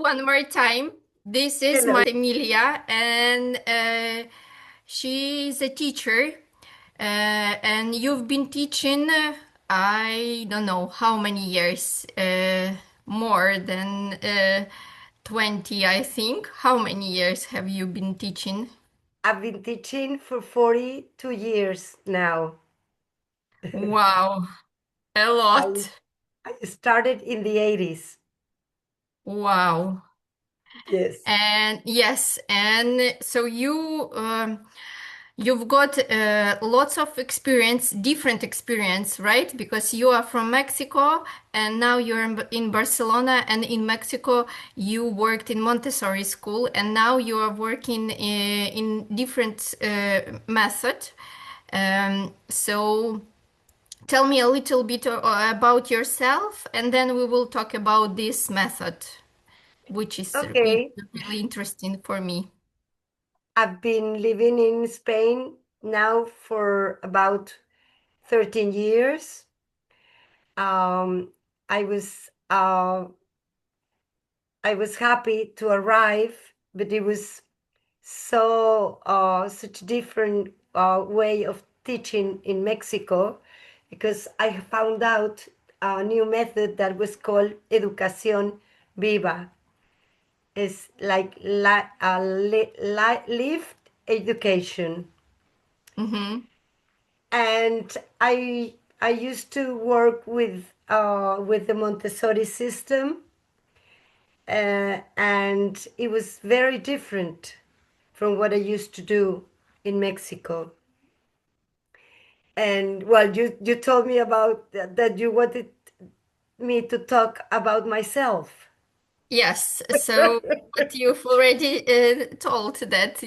one more time. This is Hello. my Emilia, and she's a teacher. And you've been teaching, I don't know how many years, more than 20, I think. How many years have you been teaching? I've been teaching for 42 years now. Wow, a I, lot. I started in the 80s. Wow. Yes. And yes, and so you've got lots of experience, different experience, right? Because you are from Mexico and now you're in Barcelona, and in Mexico you worked in Montessori school, and now you are working in different method. So tell me a little bit about yourself, and then we will talk about this method, which is Okay. really interesting for me. I've been living in Spain now for about 13 years. Um, I was I was happy to arrive, but it was such a different way of teaching in Mexico, because I found out a new method that was called Educación Viva. It's like lived education. Mm-hmm. And I used to work with the Montessori system, and it was very different from what I used to do in Mexico. And well, you told me about that you wanted me to talk about myself. Yes, so but you've already told that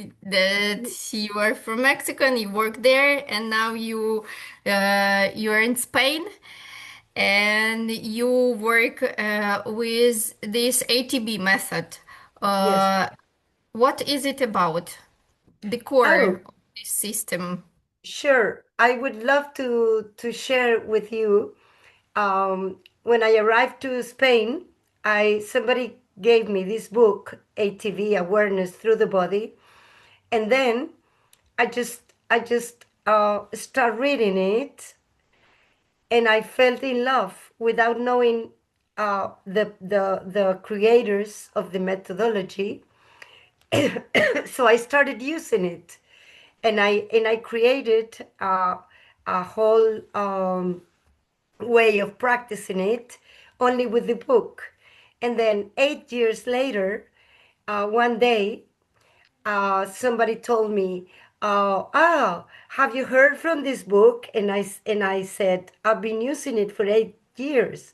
you are from Mexico and you work there, and now you are in Spain and you work with this ATB method. Yes. Uh, what is it about? The core Oh, of this system. sure. I would love to share with you. When I arrived to Spain, I somebody gave me this book, ATV, Awareness Through the Body, and then I just start reading it, and I felt in love without knowing the creators of the methodology. So I started using it, and I created a whole way of practicing it only with the book. And then 8 years later, one day, somebody told me, "Oh, have you heard from this book?" And I said, "I've been using it for 8 years."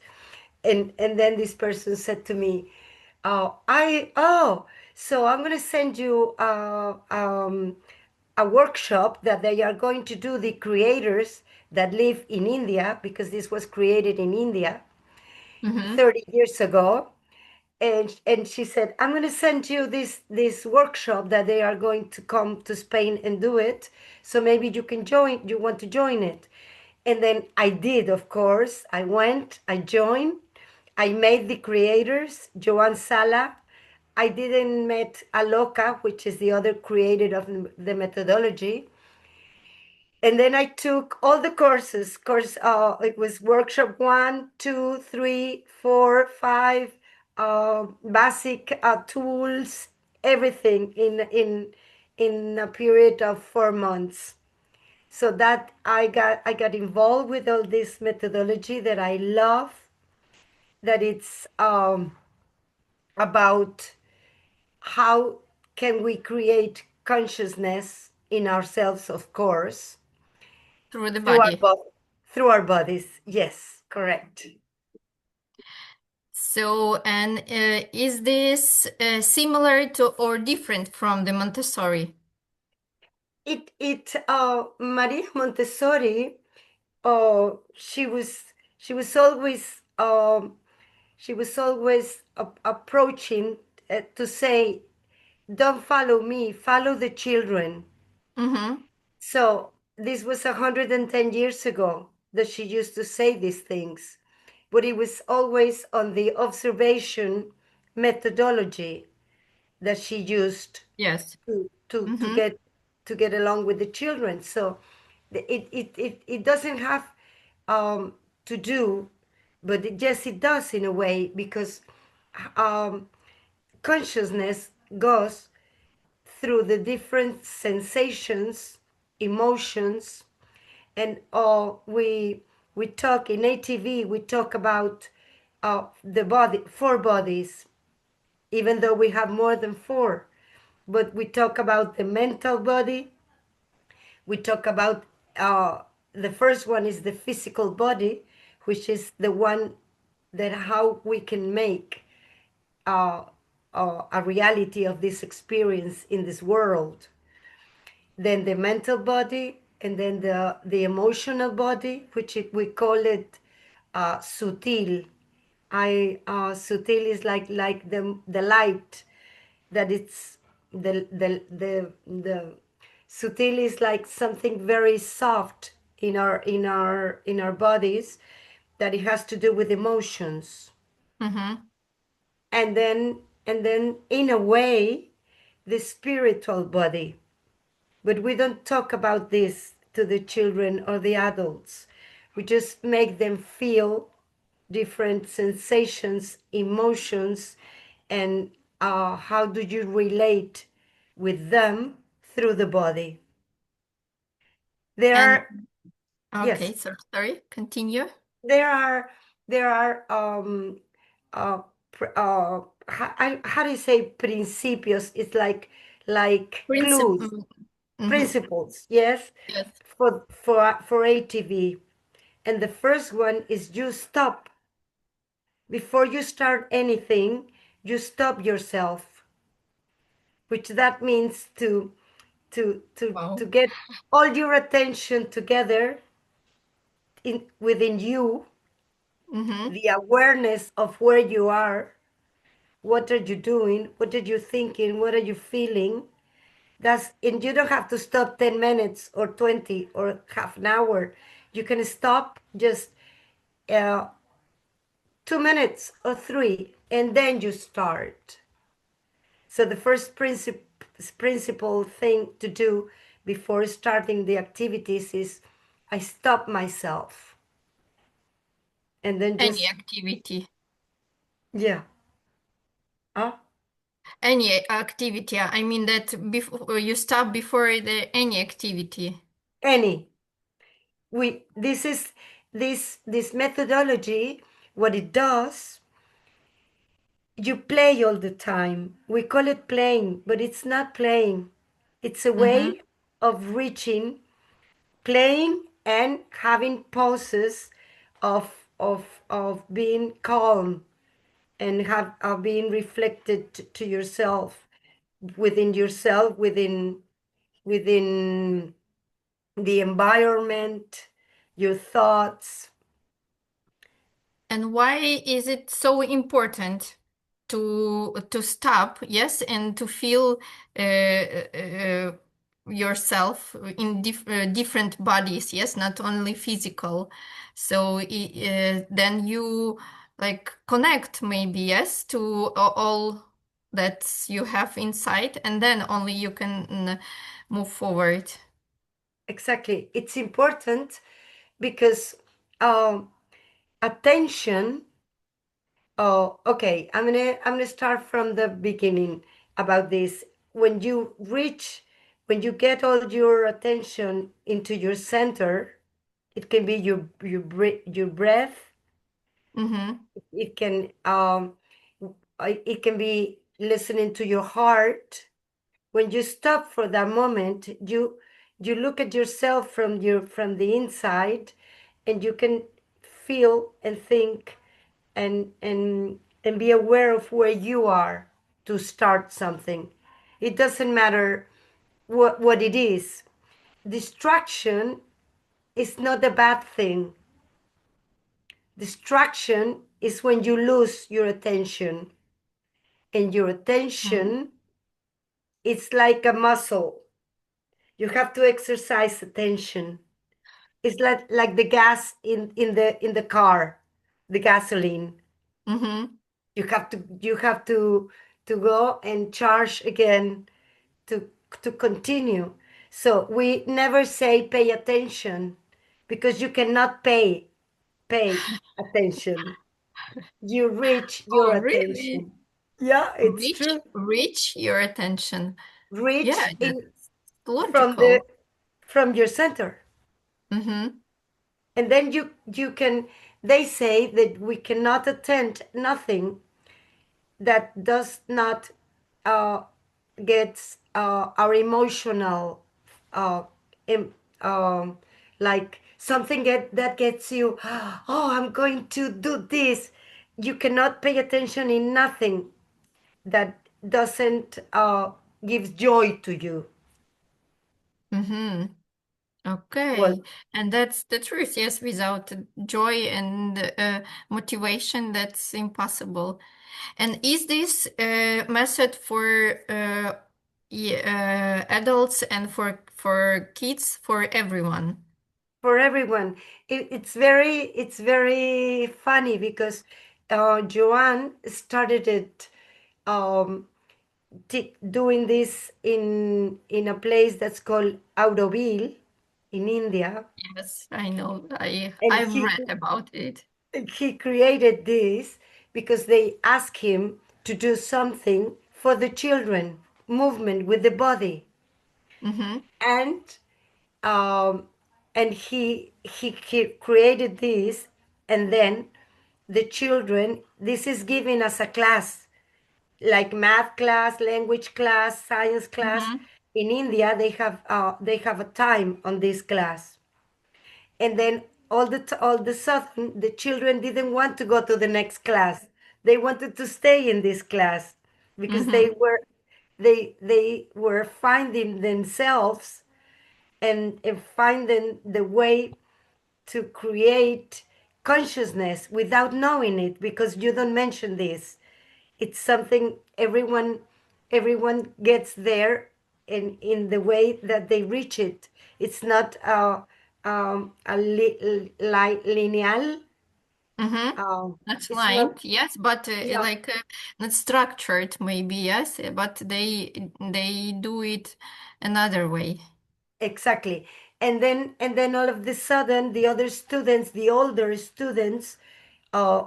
And then this person said to me, so I'm going to send you a workshop that they are going to do, the creators that live in India, because this was created in India Mm-hmm. 30 years ago. And she said, I'm going to send you this workshop that they are going to come to Spain and do it, so maybe you want to join it. And then I did, of course. I went, I joined, I made the creators, Joan Sala. I didn't met Aloka, which is the other creator of the methodology. And then I took all the courses. It was workshop 1, 2, 3, 4, 5, basic tools, everything in a period of 4 months. So that I got involved with all this methodology that I love. That it's about how can we create consciousness in ourselves, of course, Through the through our body. body, through our bodies. Yes, correct. So, and is this similar to or different from the Montessori? Maria Montessori, oh, she was always approaching to say, don't follow me, follow the children. Mm-hmm. So this was 110 years ago that she used to say these things, but it was always on the observation methodology that she used Yes. to Mm-hmm. get along with the children. So it doesn't have to do, but yes, it does in a way, because um, consciousness goes through the different sensations, emotions, and we talk in ATV. We talk about the body, four bodies, even though we have more than four. But we talk about the mental body. We talk about uh, the first one is the physical body, which is the one that how we can make uh, a reality of this experience in this world. Then the mental body, and then the emotional body, which we call it sutil. Sutil is like the light that it's the sutil is like something very soft in our bodies, that it has to do with emotions. Mm-hmm. And then in a way, the spiritual body. But we don't talk about this to the children or the adults. We just make them feel different sensations, emotions, and how do you relate with them through the body. There And are, yes, okay, so sorry, continue. there are, there are, uh, how do you say principios? It's like clues, Principle. Mm-hmm. principles, yes, Yes. for ATV. And the first one is you stop. Before you start anything, you stop yourself, which that means to Wow. get all your attention together within you, Mm-hmm. the awareness of where you are, what are you doing, what are you thinking, what are you feeling. And you don't have to stop 10 minutes or 20 or half an hour. You can stop just uh, 2 minutes or three, and then you start. So the first principal thing to do before starting the activities is I stop myself, and then Any just, activity. yeah. uh, Any activity. I mean that before you stop before the any activity. any we this is this methodology. What it does, you play all the time. We call it playing, but it's not playing. It's a Mm-hmm. way of reaching, playing and having pauses of being calm, and have being reflected to yourself, within the environment, your thoughts. And why is it so important to stop, yes, and to feel yourself in different bodies, yes, not only physical. So then you like connect maybe, yes, to all that you have inside, and then only you can move forward. Exactly, it's important because um, attention. Oh, okay. I'm gonna start from the beginning about this. When you reach, when you get all your attention into your center, it can be your breath. Mm-hmm. It can it can be listening to your heart. When you stop for that moment, you look at yourself from the inside, and you can feel and think and be aware of where you are to start something. It doesn't matter what it is. Distraction is not a bad thing. Distraction is when you lose your attention, and your attention, it's like a muscle. You have to exercise attention. It's like the gas in the car, the gasoline. Mm-hmm. You have to go and charge again to continue. So we never say pay attention because you cannot pay attention. You reach your Oh, really? attention. Yeah, it's Reach, true. reach your attention. Yeah, Reach in that's from the logical. from your center. Mm-hmm. And then you can, they say that we cannot attend nothing that does not uh, get our emotional uh, im, um, like something that gets you, oh, I'm going to do this. You cannot pay attention in nothing that doesn't give joy to you. Mm-hmm. Well, Okay. And that's the truth. Yes, without joy and motivation, that's impossible. And is this method for adults and for kids, for everyone? for everyone, it's very funny because Joanne started it um, doing this in a place that's called Auroville in India, Yes, I know. and I've read about it. he created this because they asked him to do something for the children, movement with the body, Mm-hmm. and um, he created this, and then the children, this is given as a class, like math class, language class, science class. Mm-hmm. In India, they have a time on this class, and then all the sudden the children didn't want to go to the next class. They wanted to stay in this class because Mm-hmm. they were finding themselves and finding the way to create consciousness without knowing it, because you don't mention this. It's something everyone gets there in the way that they reach it. It's not lineal. Mm-hmm. um, That's it's not. lined, yes, but Yeah, like not structured, maybe, yes, but they do it another way. exactly. And then all of the sudden the other students, the older students,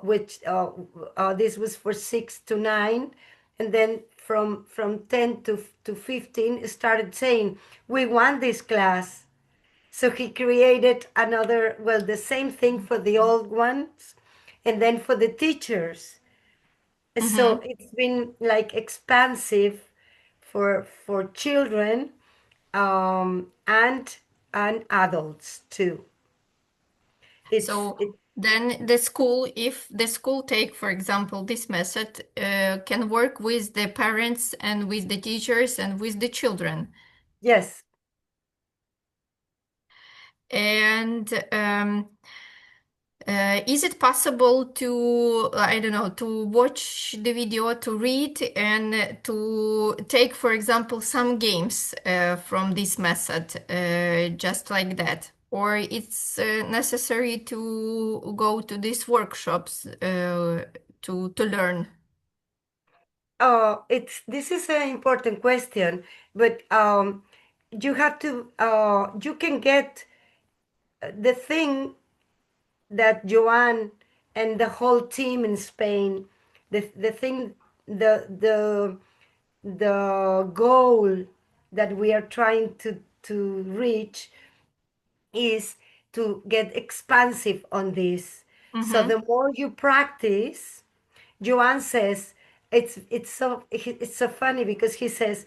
which this was for 6 to 9, and then from 10 to 15 started saying, we want this class. So he created another, well, the same thing for the old ones and then for the teachers. So Mm-hmm. it's been like expansive for children, and adults too. It's So it then the school, if the school take, for example, this method, can work with the parents and with the teachers and with the children. Yes. And is it possible to, I don't know, to watch the video, to read, and to take, for example, some games from this method, just like that? Or it's necessary to go to these workshops to learn? It's this is an important question, but you can get the thing that Joan and the whole team in Spain, the thing, the the goal that we are trying to reach is to get expansive on this. So Mm-hmm. the more you practice, Joan says, it's so funny because he says,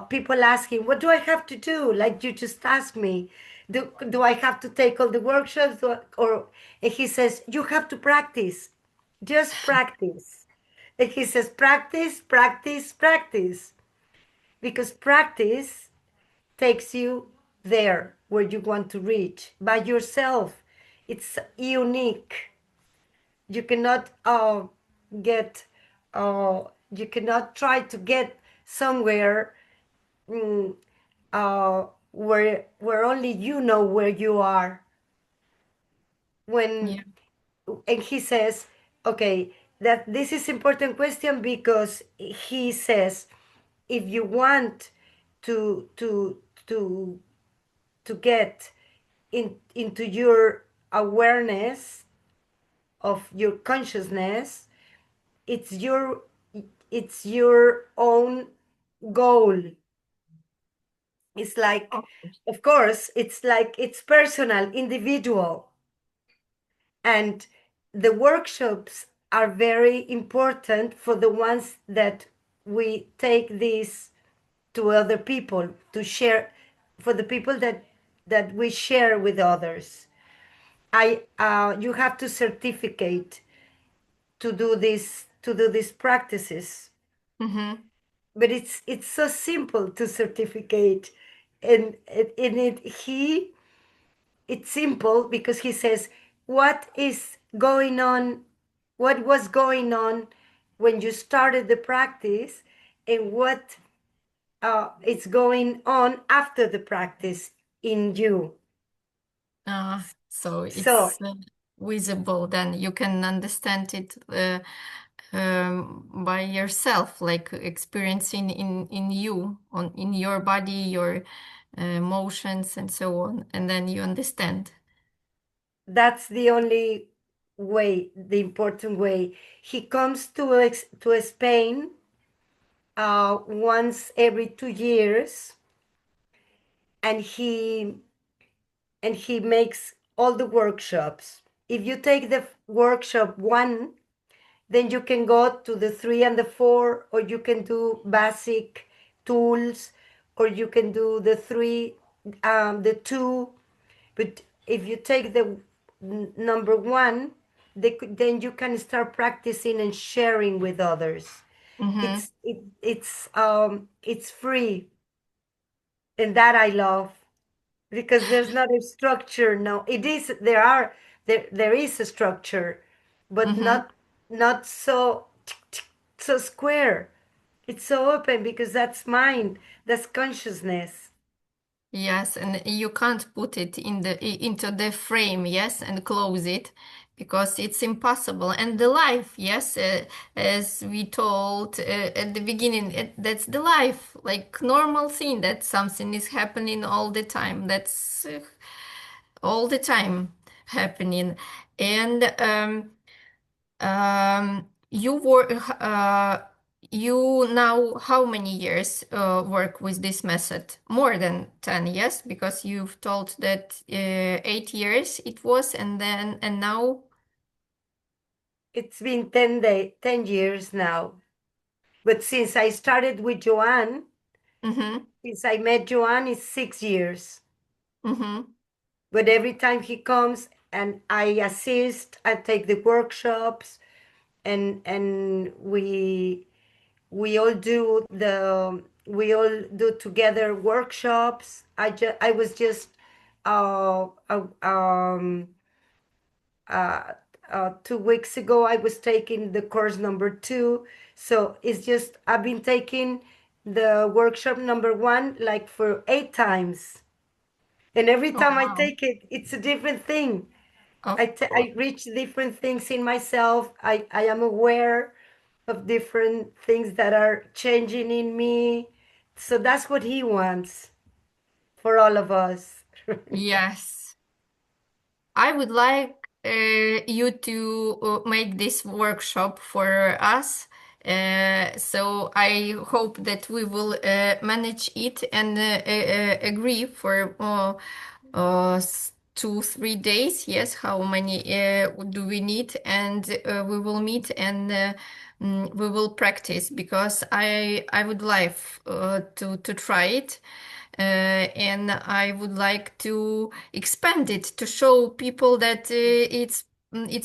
people ask him, what do I have to do? Like you just asked me, do I have to take all the workshops, or and he says, you have to practice, just practice. And he says, practice, practice, practice, because practice takes you there where you want to reach by yourself. It's unique. You cannot get you cannot try to get somewhere, mm, where only you know where you are. When Yeah. And he says, okay, that this is important question because he says if you want to to to to get into your awareness of your consciousness, it's your it's your own goal. It's like, of course, it's like it's personal, individual, and the workshops are very important for the ones that we take this to other people to share, for the people that we share with others. I You have to certificate to do these practices, Mm-hmm. but it's so simple to certificate, and in it he it's simple because he says what is going on, what was going on when you started the practice, and what is going on after the practice in you. So So it's visible, then you can understand it by yourself, like experiencing in you, on in your body, your emotions, and so on, and then you understand. that's the only way, the important way. He comes to Spain once every 2 years, and he makes all the workshops. If you take the workshop one, then you can go to the three and the four, or you can do basic tools, or you can do the three, the two. But if you take the number one, then you can start practicing and sharing with others. Mm-hmm. It's free, and that I love because there's not a structure. No, it is there is a structure, but Mm-hmm. not so square. It's so open because that's mind, that's consciousness. Yes, and you can't put it in into the frame, yes, and close it because it's impossible. And the life, yes, as we told at the beginning, that's the life, like normal thing that something is happening all the time. That's all the time happening. And you work, you now, how many years work with this method? More than 10, yes? Because you've told that 8 years it was, and now. It's been 10 years now. But since I started with Joanne, Mm-hmm, since I met Joanne, it's 6 years. mm-hmm. But every time he comes and I assist, I take the workshops, and we all do together workshops. I was just uh, uh, um, 2 weeks ago I was taking the course number two. So it's just I've been taking the workshop number one like for 8 times, and every Oh, time I wow. take it, it's a different thing. Of course. I reach different things in myself. I am aware of different things that are changing in me. So that's what he wants for all of us. Yes. I would like you to make this workshop for us. So I hope that we will manage it and agree for 2, 3 days. Yes, how many do we need? And we will meet and we will practice because I would like to try it. And I would like to expand it to show people that it's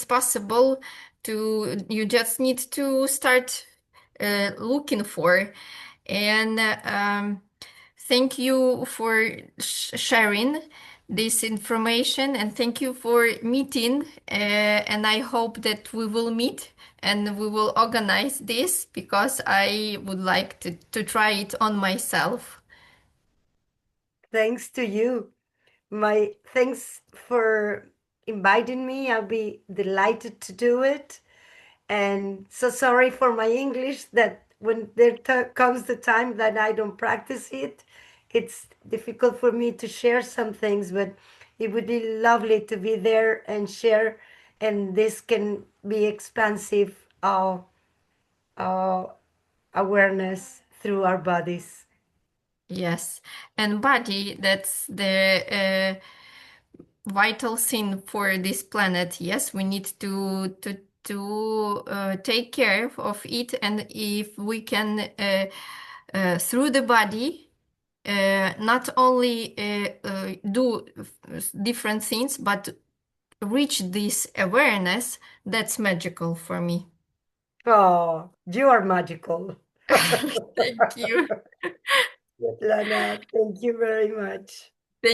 possible to, you just need to start looking for. And thank you for sharing this information, and thank you for meeting. And I hope that we will meet and we will organize this because I would like to try it on myself. Thanks to you. My thanks for inviting me. I'll be delighted to do it. And so sorry for my English that when there comes the time that I don't practice it, it's difficult for me to share some things, but it would be lovely to be there and share, and this can be expansive uh, awareness through our bodies. Yes, and body, that's the vital thing for this planet. Yes, we need to take care of it, and if we can through the body not only do different things, but reach this awareness, that's magical for me. Oh, you are magical. Thank you. Svetlana, thank you very much.